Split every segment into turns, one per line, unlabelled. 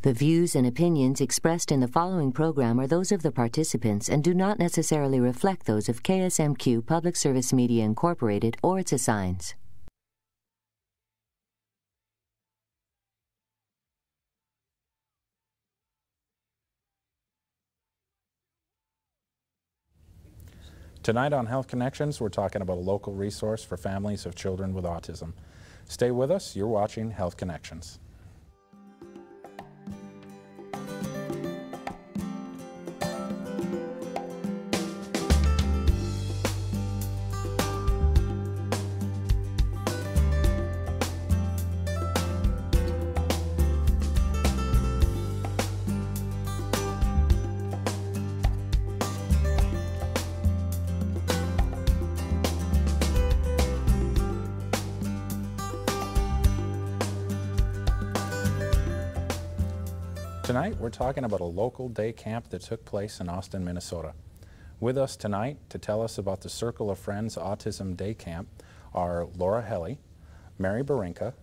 The views and opinions expressed in the following program are those of the participants and do not necessarily reflect those of KSMQ Public Service Media Incorporated or its assigns.
Tonight on Health Connections, we're talking about a local resource for families of children with autism. Stay with us. You're watching Health Connections. Tonight, we're talking about a local day camp that took place in Austin, Minnesota. With us tonight to tell us about the Circle of Friends Autism Day Camp are Laura Helly, Mary Barinka,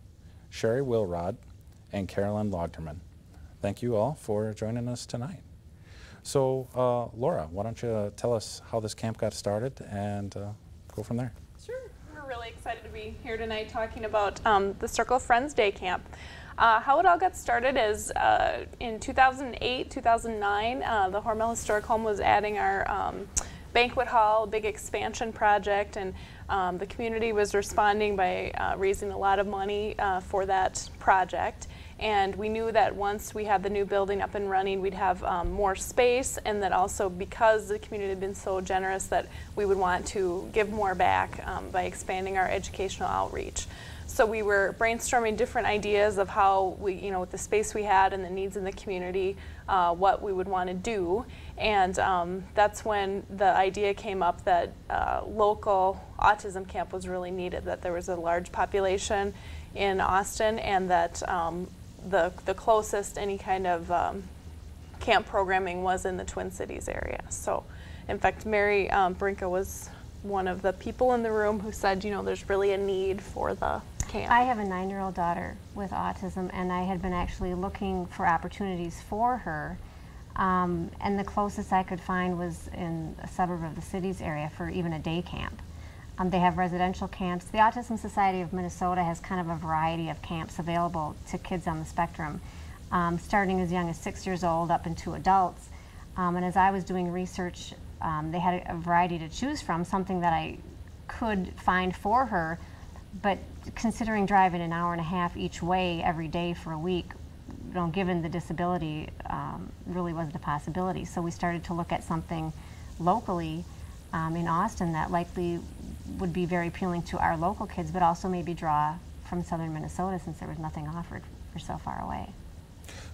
Sherry Wilrod, and Carolyn Logterman. Thank you all for joining us tonight. So, Laura, why don't you tell us how this camp got started and go from there.
Sure. We're really excited to be here tonight talking about the Circle of Friends Day Camp. How it all got started is in 2008, 2009, the Hormel Historic Home was adding our banquet hall, big expansion project, and the community was responding by raising a lot of money for that project. And we knew that once we had the new building up and running, we'd have more space, and that also because the community had been so generous that we would want to give more back by expanding our educational outreach. So we were brainstorming different ideas of how we, with the space we had and the needs in the community, what we would want to do. And that's when the idea came up that local autism camp was really needed, that there was a large population in Austin, and that the closest any kind of camp programming was in the Twin Cities area. So, in fact, Mary Brinka was one of the people in the room who said, there's really a need for the camp.
I have a 9-year-old daughter with autism, and I had been actually looking for opportunities for her, and the closest I could find was in a suburb of the cities area for even a day camp. They have residential camps. The Autism Society of Minnesota has kind of a variety of camps available to kids on the spectrum, starting as young as 6 years old up into adults. And as I was doing research, they had a variety to choose from, something that I could find for her, but considering driving an hour and a half each way every day for a week, given the disability, really wasn't a possibility. So we started to look at something locally in Austin that likely would be very appealing to our local kids, but also maybe draw from southern Minnesota since there was nothing offered for so far away.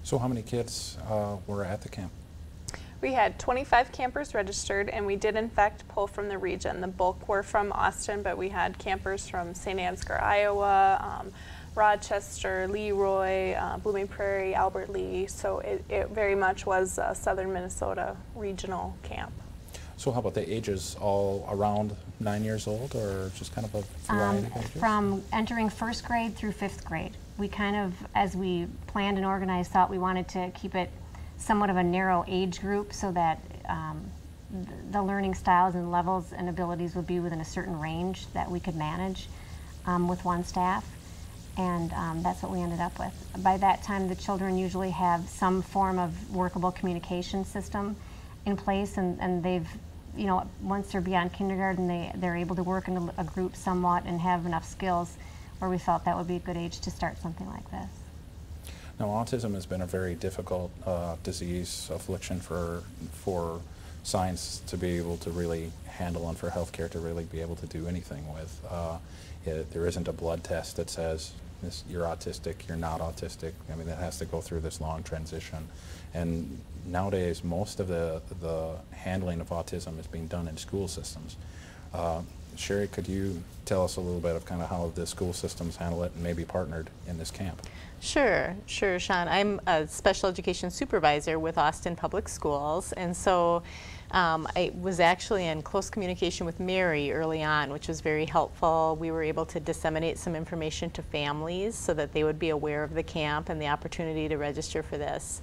So how many kids were at the camp?
We had 25 campers registered, and we did in fact pull from the region. The bulk were from Austin, but we had campers from St. Ansgar, Iowa, Rochester, Leroy, Blooming Prairie, Albert Lee. So it very much was a southern Minnesota regional camp.
So how about the ages, all around 9 years old, or just kind of a variety of ages?
From entering 1st grade through 5th grade. We kind of, as we planned and organized, thought we wanted to keep it somewhat of a narrow age group so that the learning styles and levels and abilities would be within a certain range that we could manage with one staff. And that's what we ended up with. By that time, the children usually have some form of workable communication system in place, and they've, once they're beyond kindergarten, they're able to work in a group somewhat and have enough skills where we felt that would be a good age to start something like this.
Now, autism has been a very difficult disease affliction for science to be able to really handle and for healthcare to really be able to do anything with. There isn't a blood test that says you're autistic, you're not autistic. I mean, that has to go through this long transition. And nowadays, most of the handling of autism is being done in school systems. Sherry, could you tell us a little bit of kind of how the school systems handle it and maybe partnered in this camp?
Sure, Sean. I'm a special education supervisor with Austin Public Schools, and so I was actually in close communication with Mary early on, which was very helpful. We were able to disseminate some information to families so that they would be aware of the camp and the opportunity to register for this.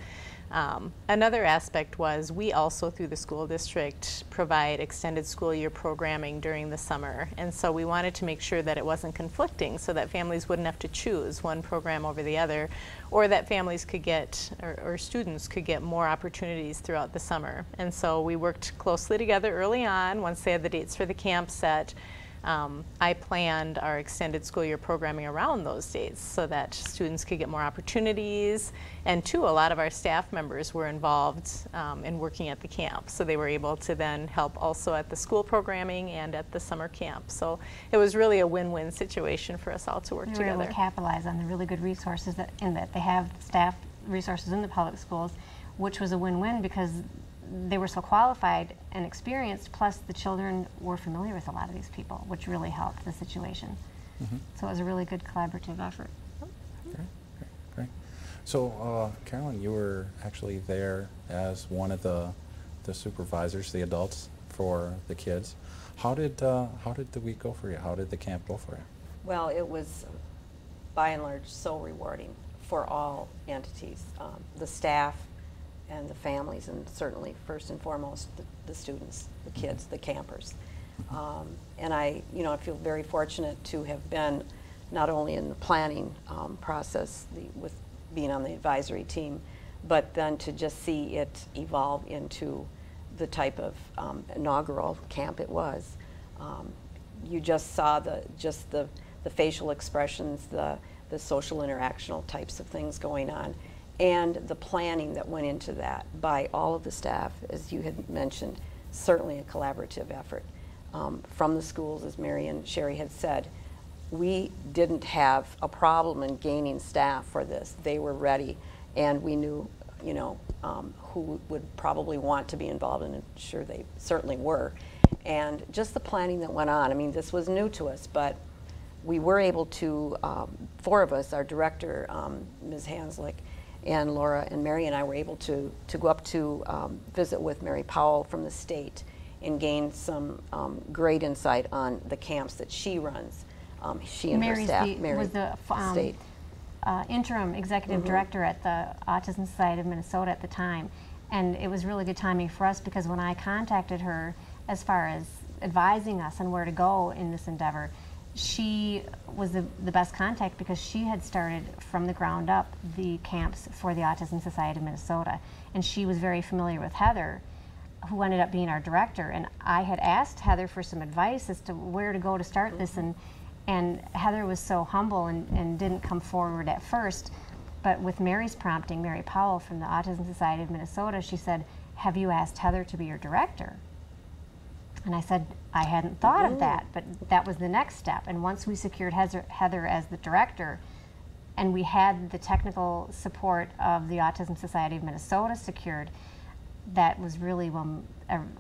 Another aspect was we also, through the school district, provide extended school year programming during the summer. And so we wanted to make sure that it wasn't conflicting so that families wouldn't have to choose one program over the other, or that families could get, or students could get more opportunities throughout the summer. And so we worked closely together early on. Once they had the dates for the camp set, I planned our extended school year programming around those dates so that students could get more opportunities. And two, a lot of our staff members were involved in working at the camp. So they were able to then help also at the school programming and at the summer camp. So it was really a win-win situation for us all to work together.
We were able to capitalize on the really good resources in that they have staff resources in the public schools, which was a win-win because they were so qualified and experienced, plus the children were familiar with a lot of these people, which really helped the situation. So it was a really good collaborative effort.
Great. So, Carolyn, you were actually there as one of the supervisors, the adults, for the kids. How did the week go for you? How did the camp go for you?
Well, it was, by and large, so rewarding for all entities, the staff, and the families, and certainly first and foremost the students, the kids, the campers. And I feel very fortunate to have been not only in the planning process with being on the advisory team, but then to just see it evolve into the type of inaugural camp it was. You just saw the facial expressions, the social interactional types of things going on, and the planning that went into that by all of the staff, as you had mentioned, certainly a collaborative effort. From the schools, as Mary and Sherry had said, we didn't have a problem in gaining staff for this. They were ready, and we knew, who would probably want to be involved, and I'm sure they certainly were. And just the planning that went on, I mean, this was new to us, but we were able to, four of us, our director, Ms. Hanslick, and Laura and Mary and I were able to go up to visit with Mary Powell from the state and gain some great insight on the camps that she runs. She and her staff. Mary
was the
state
interim executive director at the Autism Society of Minnesota at the time, and it was really good timing for us because when I contacted her as far as advising us on where to go in this endeavor, she was the best contact because she had started from the ground up the camps for the Autism Society of Minnesota, and she was very familiar with Heather, who ended up being our director. And I had asked Heather for some advice as to where to go to start this, and Heather was so humble and didn't come forward at first, but with Mary's prompting, Mary Powell from the Autism Society of Minnesota, she said, "Have you asked Heather to be your director?" And I said, I hadn't thought of that, but that was the next step. And once we secured Heather as the director, and we had the technical support of the Autism Society of Minnesota secured, that was really when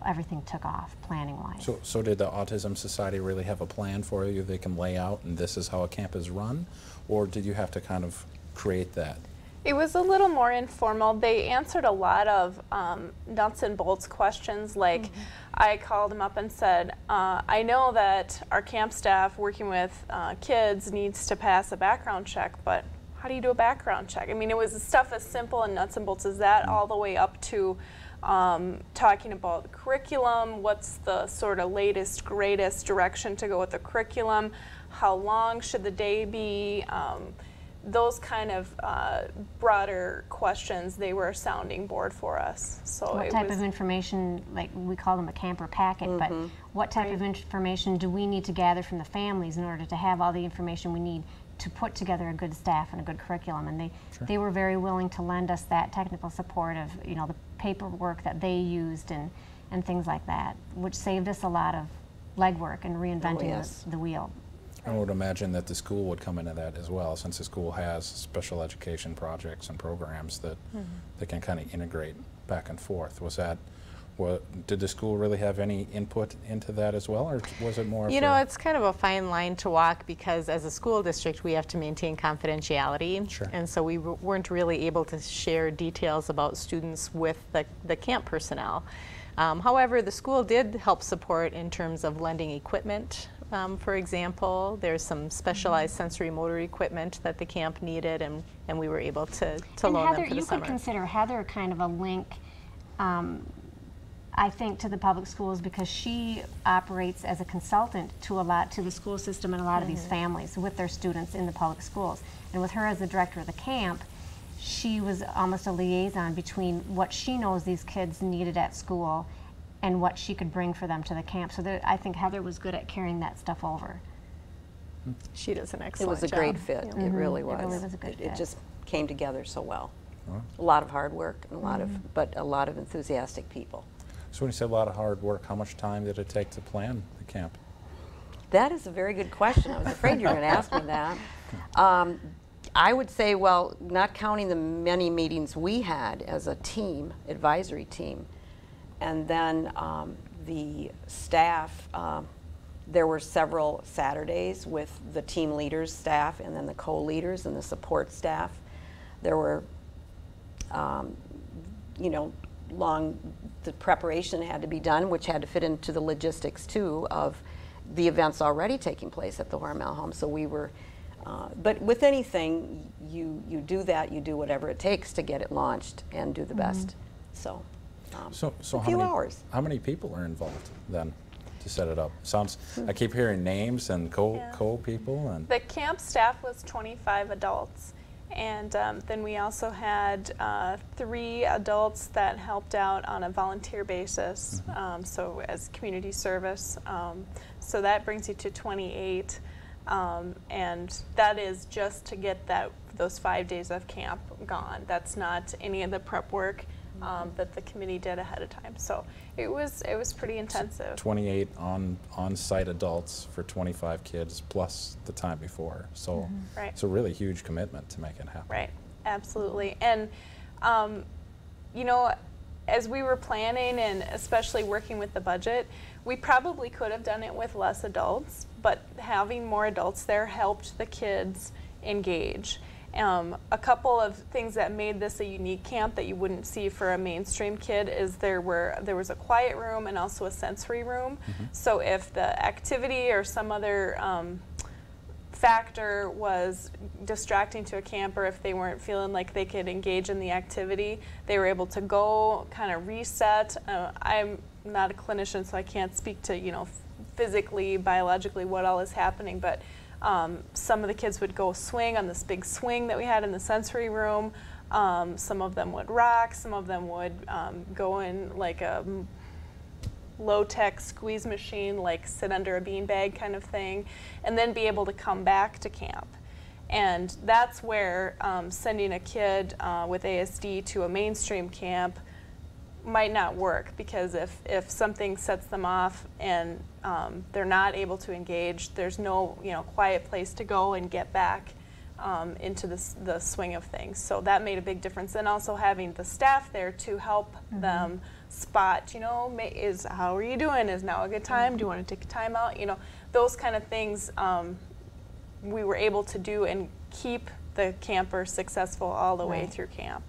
everything took off, planning-wise.
So did the Autism Society really have a plan for you they can lay out, and this is how a camp is run? Or did you have to kind of create that?
It was a little more informal. They answered a lot of nuts and bolts questions. Like, I called them up and said, I know that our camp staff working with kids needs to pass a background check, but how do you do a background check? I mean, it was stuff as simple and nuts and bolts as that, all the way up to talking about the curriculum, what's the sort of latest, greatest direction to go with the curriculum, how long should the day be, those kind of broader questions. They were a sounding board for us. So
what type of information, like we call them a camper packet, but what type of information do we need to gather from the families in order to have all the information we need to put together a good staff and a good curriculum? And they were very willing to lend us that technical support of the paperwork that they used and things like that, which saved us a lot of legwork and reinventing the wheel.
I would imagine that the school would come into that as well, since the school has special education projects and programs that they can kind of integrate back and forth. Was that Did the school really have any input into that as well, or was it more?
You know, it's kind of a fine line to walk because as a school district we have to maintain confidentiality.
Sure.
And so we weren't really able to share details about students with the camp personnel. However, the school did help support in terms of lending equipment. For example, there's some specialized sensory motor equipment that the camp needed, and we were able to loan
Heather,
them for the
you
summer.
could consider Heather kind of a link, I think, to the public schools because she operates as a consultant to the school system and a lot of these families with their students in the public schools. And with her as the director of the camp, she was almost a liaison between what she knows these kids needed at school and what she could bring for them to the camp. So I think Heather was good at carrying that stuff over.
She does an
It
excellent
was a great fit.
Mm-hmm.
It really was.
It really was a good fit.
It just came together so well.
Wow.
A lot of hard work and a lot of enthusiastic people.
So when you said a lot of hard work, how much time did it take to plan the camp?
That is a very good question. I was afraid you were going to ask me that. I would say, well, not counting the many meetings we had as a team, advisory team, and then the staff, there were several Saturdays with the team leaders, staff, and then the co-leaders and the support staff. There were, you know, the preparation had to be done, which had to fit into the logistics too of the events already taking place at the Hormel home. So we were, but with anything, you do that, you do whatever it takes to get it launched and do the best. So,
So
a few hours.
How many people are involved then to set it up? Sounds. I keep hearing names and co people and.
The camp staff was 25 adults. And then we also had 3 adults that helped out on a volunteer basis, so as community service. So that brings you to 28, and that is just to get those 5 days of camp gone. That's not any of the prep work that the committee did ahead of time. So it was pretty intensive.
28 on-site adults for 25 kids plus the time before. So
Right.
it's a really huge commitment to make it happen.
Right, absolutely. And, you know, as we were planning and especially working with the budget, we probably could have done it with less adults, but having more adults there helped the kids engage. A couple of things that made this a unique camp that you wouldn't see for a mainstream kid is there was a quiet room and also a sensory room. So if the activity or some other factor was distracting to a camper, if they weren't feeling like they could engage in the activity, they were able to go kind of reset. I'm not a clinician, so I can't speak to, you know, physically, biologically what all is happening, but some of the kids would go swing on this big swing that we had in the sensory room. Some of them would rock. Some of them would go in like a low-tech squeeze machine, like sit under a beanbag kind of thing, and then be able to come back to camp. And that's where sending a kid with ASD to a mainstream camp might not work, because if something sets them off and they're not able to engage, there's no quiet place to go and get back into the swing of things. So that made a big difference. And also having the staff there to help them spot, how are you doing? Is now a good time? Do you want to take a time out? Those kind of things we were able to do and keep the camper successful all the way through camp.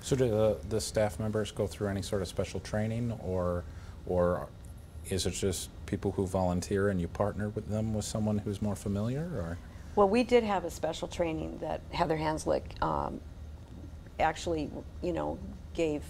So do the staff members go through any sort of special training, or is it just people who volunteer and you partner with them with someone who's more familiar? Or?
Well, we did have a special training that Heather Hanslick actually, gave.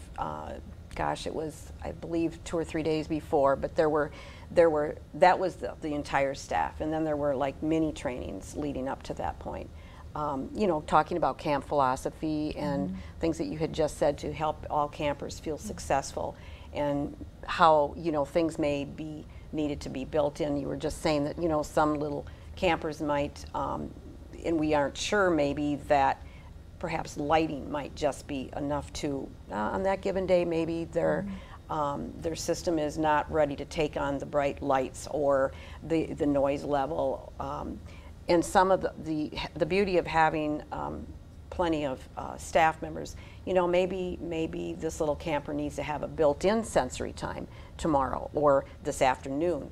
Gosh, it was, I believe, 2 or 3 days before. But that was the entire staff, and then there were like mini trainings leading up to that point. Talking about camp philosophy and things that you had just said to help all campers feel successful, and how things may be needed to be built in. You were just saying that some little campers might, and we aren't sure maybe that perhaps lighting might just be enough to on that given day. Maybe their system is not ready to take on the bright lights or the noise level. And some of the beauty of having plenty of staff members, you know, maybe this little camper needs to have a built-in sensory time tomorrow or this afternoon.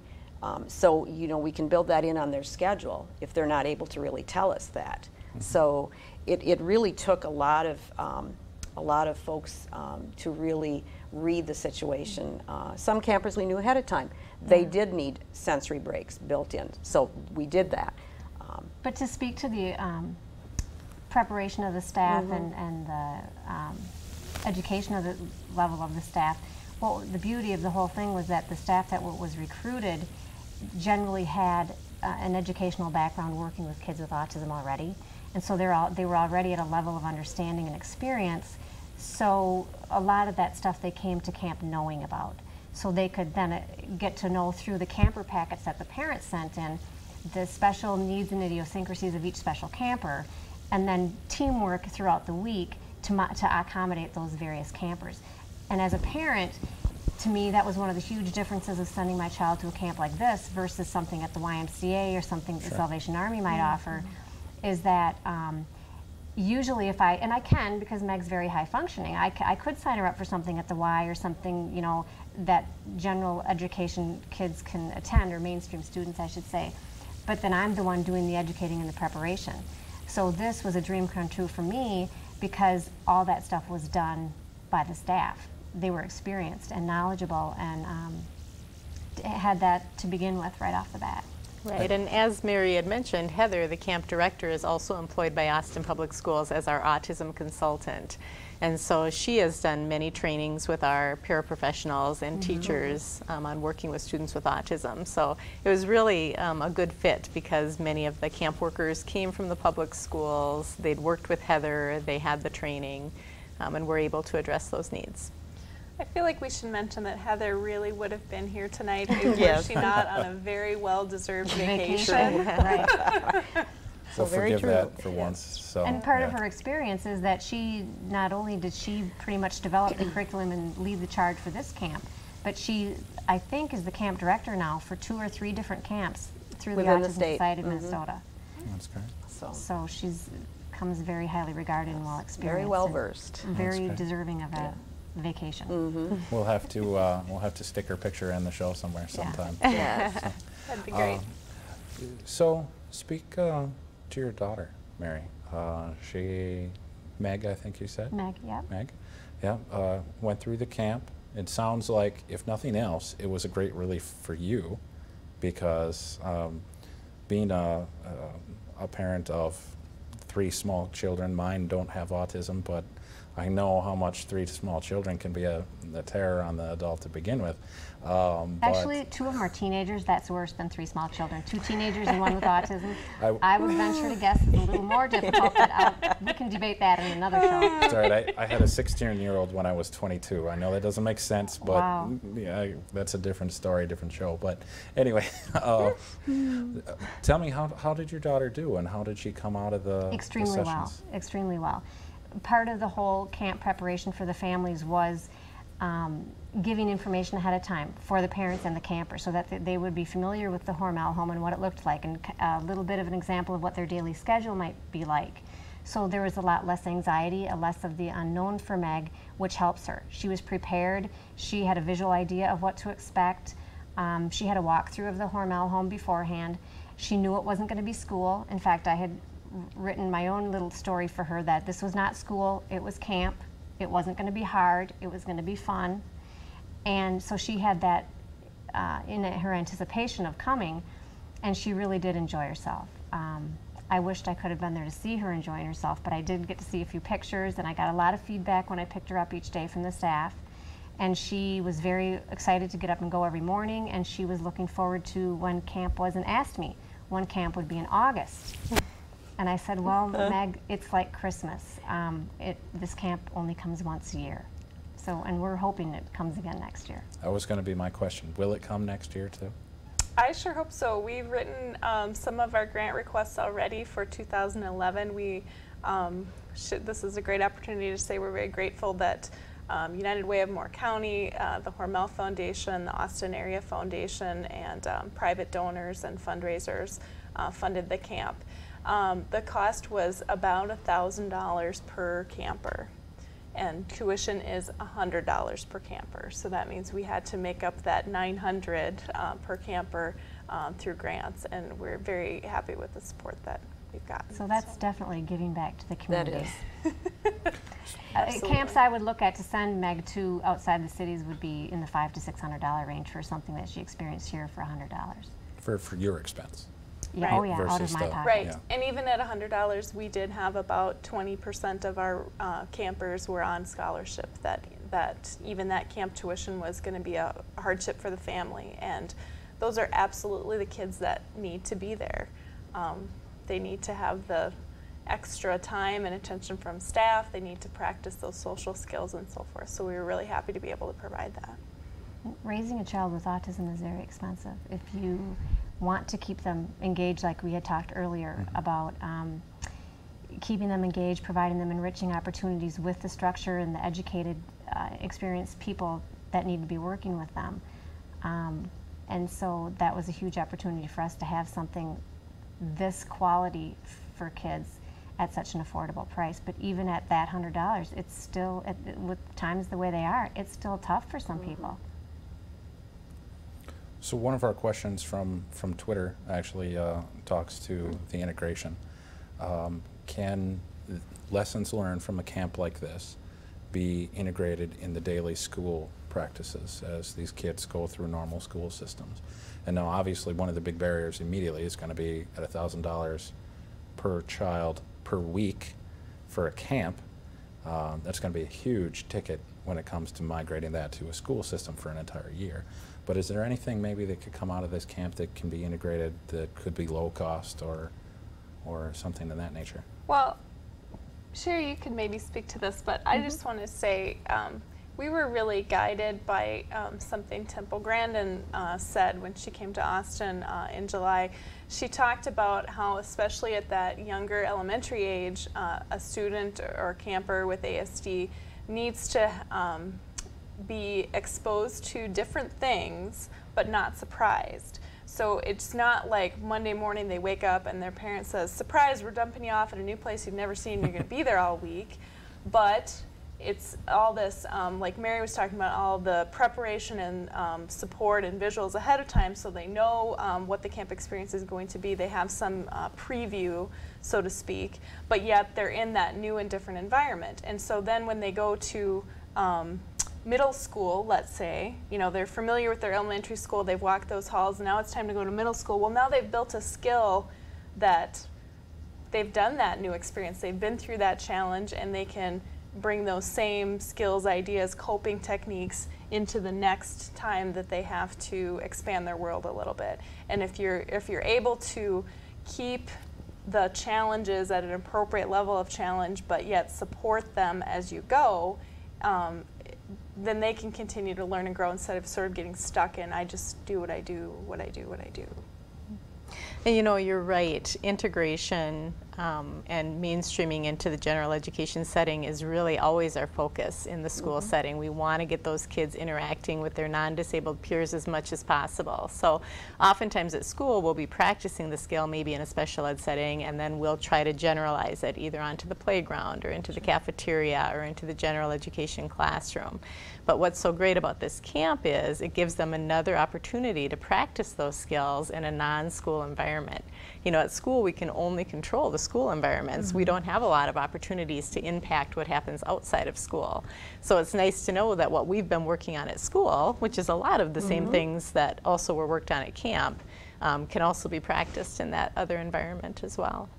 So, you know, we can build that in on their schedule if they're not able to really tell us that. So it really took a lot of folks to really read the situation. Some campers we knew ahead of time. They did need sensory breaks built in, so we did that.
But to speak to the preparation of the staff and the education of the level of the staff, well, the beauty of the whole thing was that the staff that was recruited generally had an educational background working with kids with autism already, and so they were already at a level of understanding and experience. So a lot of that stuff they came to camp knowing about. So they could then get to know through the camper packets that the parents sent in the special needs and idiosyncrasies of each special camper, and then teamwork throughout the week to accommodate those various campers. And as a parent, to me, that was one of the huge differences of sending my child to a camp like this versus something at the YMCA or something the Salvation Army might offer, is that usually if and I can, because Meg's very high functioning, I could sign her up for something at the Y or something, you know, that general education kids can attend, or mainstream students, I should say. But then I'm the one doing the educating and the preparation. So this was a dream come true for me because all that stuff was done by the staff. They were experienced and knowledgeable and had that to begin with right off the bat.
Right, and as Mary had mentioned, Heather, the camp director, is also employed by Austin Public Schools as our autism consultant. And so she has done many trainings with our paraprofessionals and teachers on working with students with autism. So it was really a good fit because many of the camp workers came from the public schools, they'd worked with Heather, they had the training, and were able to address those needs.
I feel like we should mention that Heather really would have been here tonight were she not on a very well-deserved vacation.
Right.
We'll
very
forgive
true.
that for once. So,
And part of her experience is that she, not only did she pretty much develop the curriculum and lead the charge for this camp, but she, I think, is the camp director now for 2 or 3 different camps through the
Within the
Autism
state.
Society of Minnesota.
That's great.
So she's comes very highly regarded and well experienced.
Very well versed.
and Very
great.
deserving of a vacation.
We'll have to stick her picture in the show somewhere sometime.
Yes.
That'd be great.
So speak to your daughter, Mary. Meg, I think you said?
Meg, yep.
Meg, yeah, went through the camp. It sounds like, if nothing else, it was a great relief for you because being a parent of 3 small children, mine don't have autism, but I know how much 3 small children can be a terror on the adult to begin with.
Actually, 2 of them are teenagers. That's worse than 3 small children. 2 teenagers and 1 with autism. I would venture to guess is a little more difficult, but we can debate that in another show.
It's all right. I had a 16-year-old when I was 22. I know that doesn't make sense, but
Wow.
yeah, that's a different story, different show. But anyway, tell me, how did your daughter do, and how did she come out of the
Extremely
the
well.
sessions?
Extremely well. Part of the whole camp preparation for the families was giving information ahead of time for the parents and the campers so that they would be familiar with the Hormel home and what it looked like, and a little bit of an example of what their daily schedule might be like. So there was a lot less anxiety, a less of the unknown for Meg, which helps her. She was prepared. She had a visual idea of what to expect. She had a walkthrough of the Hormel home beforehand. She knew it wasn't going to be school. In fact, I had written my own little story for her that this was not school, it was camp. It wasn't going to be hard, it was going to be fun. And so she had that in her anticipation of coming, and she really did enjoy herself. I wished I could have been there to see her enjoying herself, but I did get to see a few pictures, and I got a lot of feedback when I picked her up each day from the staff. And she was very excited to get up and go every morning, and she was looking forward to when camp was, and asked me when camp would be in August. And I said, well, Meg, it's like Christmas. This camp only comes once a year. So, and we're hoping it comes again next year.
That was going to be my question. Will it come next year too?
I sure hope so. We've written some of our grant requests already for 2011. This is a great opportunity to say we're very grateful that United Way of Moore County, the Hormel Foundation, the Austin Area Foundation, and private donors and fundraisers funded the camp. The cost was about $1,000 per camper, and tuition is $100 per camper. So that means we had to make up that $900 per camper through grants, and we're very happy with the support that we've gotten.
So that's definitely giving back to the community.
That is.
Camps I would look at to send Meg to outside the cities would be in the $500 to $600 range for something that she experienced here for $100.
For your expense.
Yeah,
Right.
oh yeah, out of
Versus
my
the-
pocket.
Right,
Yeah.
and even at $100, we did have about 20% of our campers were on scholarship. That even that camp tuition was going to be a hardship for the family, and those are absolutely the kids that need to be there. They need to have the extra time and attention from staff. They need to practice those social skills and so forth. So we were really happy to be able to provide that.
Raising a child with autism is very expensive. If you want to keep them engaged, like we had talked earlier about keeping them engaged, providing them enriching opportunities with the structure and the educated, experienced people that need to be working with them. And so that was a huge opportunity for us to have something this quality for kids at such an affordable price. But even at that $100, it's still, with times the way they are, it's still tough for some people.
So one of our questions from Twitter actually talks to the integration. Can lessons learned from a camp like this be integrated in the daily school practices as these kids go through normal school systems? And now obviously one of the big barriers immediately is going to be at $1,000 per child per week for a camp. That's going to be a huge ticket when it comes to migrating that to a school system for an entire year. But is there anything maybe that could come out of this camp that can be integrated that could be low cost or something of that nature?
Well, Sherry, you could maybe speak to this, but I just want to say we were really guided by something Temple Grandin said when she came to Austin in July. She talked about how, especially at that younger elementary age, a student or camper with ASD needs to be exposed to different things, but not surprised. So it's not like Monday morning they wake up and their parent says, surprise, we're dumping you off at a new place you've never seen, you're going to be there all week. But it's all this, like Mary was talking about, all the preparation and support and visuals ahead of time, so they know what the camp experience is going to be. They have some preview, so to speak, but yet they're in that new and different environment. And so then when they go to middle school, let's say, you know, they're familiar with their elementary school, they've walked those halls, now it's time to go to middle school. Well, now they've built a skill that they've done that new experience, they've been through that challenge, and they can bring those same skills, ideas, coping techniques into the next time that they have to expand their world a little bit. And if you're able to keep the challenges at an appropriate level of challenge, but yet support them as you go, then they can continue to learn and grow instead of sort of getting stuck in, I just do what I do, what I do, what I do.
And you know, you're right. Integration and mainstreaming into the general education setting is really always our focus in the school setting. We want to get those kids interacting with their non-disabled peers as much as possible. So oftentimes at school we'll be practicing the skill maybe in a special ed setting, and then we'll try to generalize it either onto the playground or into the cafeteria or into the general education classroom. But what's so great about this camp is it gives them another opportunity to practice those skills in a non-school environment. You know, at school we can only control the school environments. We don't have a lot of opportunities to impact what happens outside of school. So it's nice to know that what we've been working on at school, which is a lot of the same things that also were worked on at camp, can also be practiced in that other environment as well.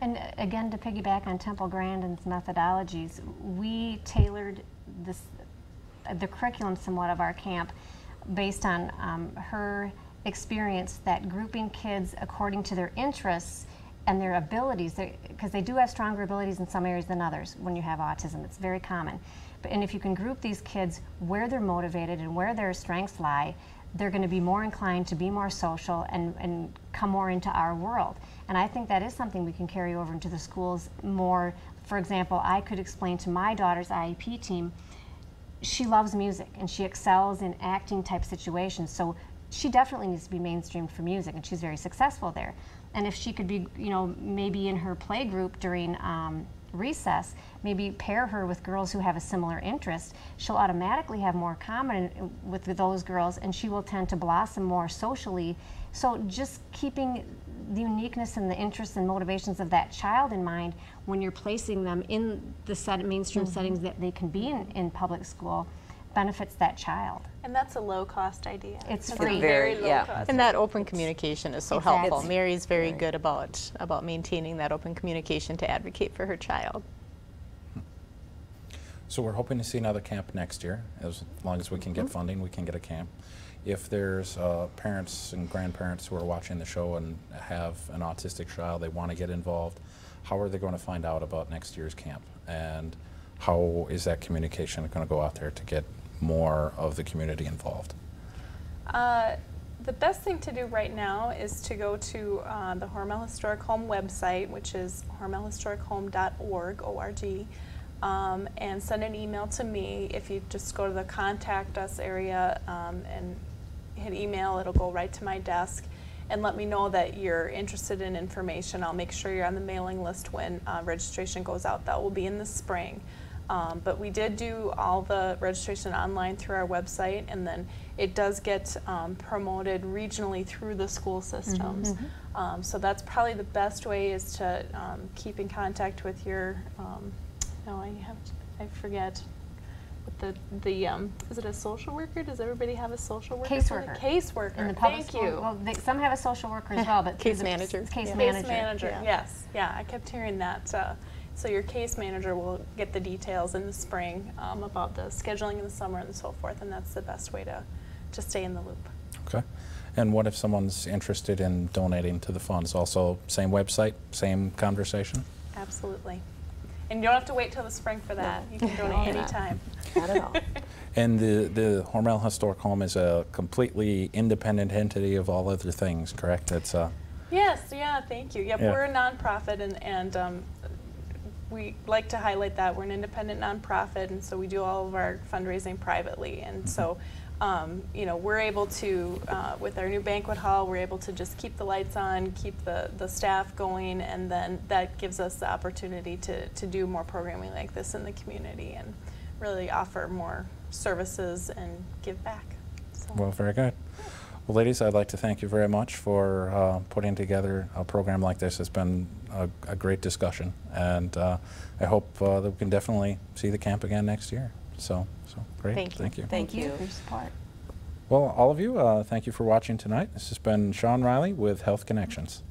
And again, to piggyback on Temple Grandin's methodologies, we tailored the curriculum somewhat of our camp based on her experience, that grouping kids according to their interests and their abilities, because they do have stronger abilities in some areas than others when you have autism. It's very common. And if you can group these kids where they're motivated and where their strengths lie, they're going to be more inclined to be more social and come more into our world. And I think that is something we can carry over into the schools more. For example, I could explain to my daughter's IEP team, she loves music and she excels in acting type situations, so she definitely needs to be mainstreamed for music, and she's very successful there. And if she could be, you know, maybe in her play group during recess, maybe pair her with girls who have a similar interest, she'll automatically have more common with those girls, and she will tend to blossom more socially. So just keeping the uniqueness and the interests and motivations of that child in mind when you're placing them in the mainstream settings that they can be in public school benefits that child.
And that's a low-cost idea.
It's
That's
free.
a very
Yeah.
low-cost.
And that open communication is so
Exactly.
helpful. Mary's very good about maintaining that open communication to advocate for her child.
So we're hoping to see another camp next year. As long as we can get funding, we can get a camp. If there's parents and grandparents who are watching the show and have an autistic child, they want to get involved, how are they going to find out about next year's camp? And how is that communication going to go out there to get more of the community involved?
The best thing to do right now is to go to the Hormel Historic Home website, which is hormelhistorichome.org, O-R-G, and send an email to me. If you just go to the Contact Us area and hit email, it'll go right to my desk, and let me know that you're interested in information. I'll make sure you're on the mailing list when registration goes out. That will be in the spring. But we did do all the registration online through our website, and then it does get promoted regionally through the school systems. So that's probably the best way, is to keep in contact with your, I forget, with is it a social worker? Does everybody have a social worker?
Caseworker.
Caseworker.
In the public
Thank
school.
you.
Well, some have a social worker as well, but
Case manager.
Case
Yeah.
manager.
Case manager,
Yeah.
yes. Yeah, I kept hearing that. So your case manager will get the details in the spring about the scheduling in the summer and so forth, and that's the best way to stay in the loop.
Okay. And what if someone's interested in donating to the funds? Also, same website, same conversation?
Absolutely. And you don't have to wait till the spring for that. You can donate anytime.
Not at all.
And the Hormel Historic Home is a completely independent entity of all other things, correct? It's
Yes, yeah, thank you. Yep,
Yeah.
we're a nonprofit, and we like to highlight that we're an independent nonprofit, and so we do all of our fundraising privately. And so, you know, we're able to, with our new banquet hall, we're able to just keep the lights on, keep the staff going, and then that gives us the opportunity to do more programming like this in the community and really offer more services and give back. So.
well, very good. Well, ladies, I'd like to thank you very much for putting together a program like this. It's been a great discussion, and I hope that we can definitely see the camp again next year. So great.
Thank you.
Thank you.
Thank you.
For your support.
Well, all of you, thank you for watching tonight. This has been Sean Riley with Health Connections.